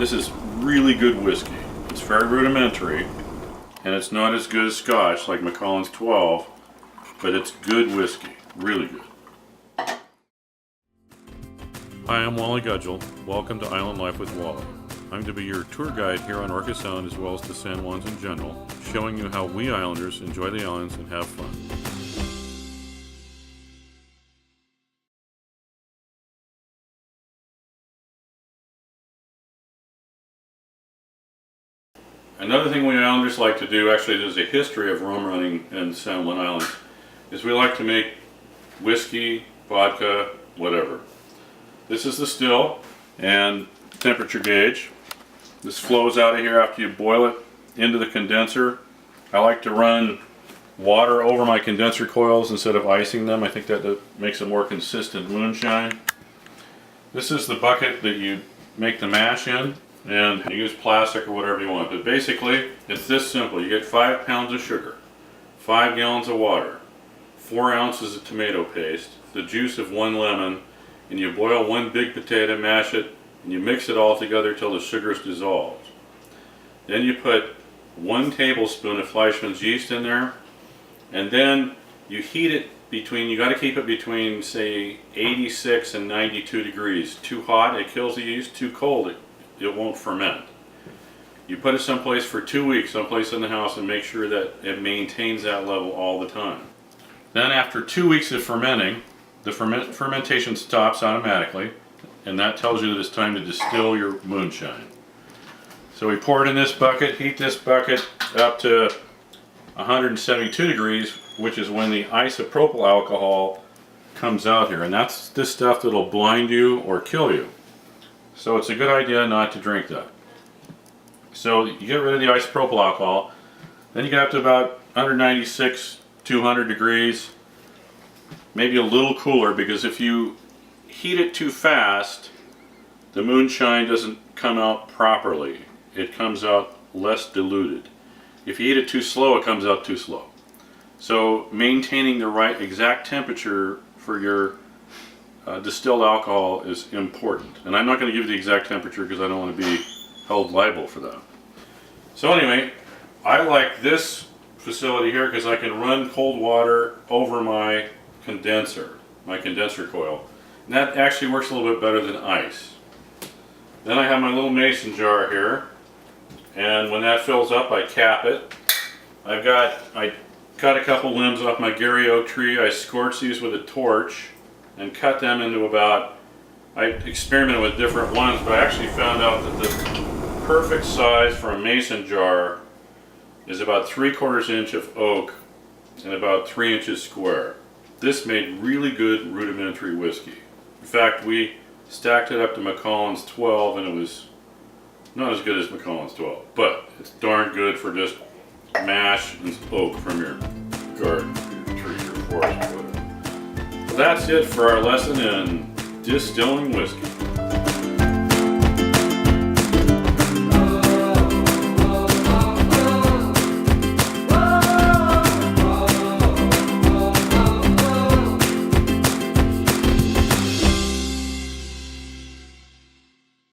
This is really good whiskey. It's very rudimentary, and it's not as good as Scotch like Macallan's 12, but it's good whiskey, really good. Hi, I'm Wally Gudgel. Welcome to Island Life with Wally. I'm to be your tour guide here on Orca Sound as well as the San Juans in general, showing you how we islanders enjoy the islands and have fun. Another thing we islanders like to do, actually there's a history of rum running in San Juan Islands, is we like to make whiskey, vodka, whatever. This is the still and temperature gauge. This flows out of here after you boil it into the condenser. I like to run water over my condenser coils instead of icing them. I think that makes a more consistent moonshine. This is the bucket that you make the mash in, and you use plastic or whatever you want. But basically, it's this simple. You get 5 pounds of sugar, 5 gallons of water, 4 ounces of tomato paste, the juice of 1 lemon, and you boil 1 big potato, mash it, and you mix it all together till the sugar is dissolved. Then you put 1 tablespoon of Fleischmann's yeast in there, and then you heat it between, you got to keep it between, say, 86 and 92 degrees. Too hot, it kills the yeast. Too cold, it won't ferment. You put it someplace for 2 weeks, someplace in the house, and make sure that it maintains that level all the time. Then after 2 weeks of fermenting, the fermentation stops automatically, and that tells you that it's time to distill your moonshine. So we pour it in this bucket, heat this bucket up to 172 degrees, which is when the isopropyl alcohol comes out here, and that's this stuff that'll blind you or kill you. So it's a good idea not to drink that. So you get rid of the isopropyl alcohol, then you get up to about 196, 200 degrees, maybe a little cooler, because if you heat it too fast, the moonshine doesn't come out properly. It comes out less diluted. If you heat it too slow, it comes out too slow. So maintaining the right exact temperature for your distilled alcohol is important. And I'm not going to give you the exact temperature because I don't want to be held liable for that. So anyway, I like this facility here because I can run cold water over my condenser coil. And that actually works a little bit better than ice. Then I have my little mason jar here, and when that fills up I cap it. I cut a couple limbs off my Gary oak tree. I scorched these with a torch and cut them into about, I experimented with different ones, but I actually found out that the perfect size for a mason jar is about 3/4 inch of oak and about 3 inches square. This made really good rudimentary whiskey. In fact, we stacked it up to Macallan's 12, and it was not as good as Macallan's 12, but it's darn good for just mash and oak from your garden, your tree, your forest, whatever. So that's it for our lesson in distilling whiskey.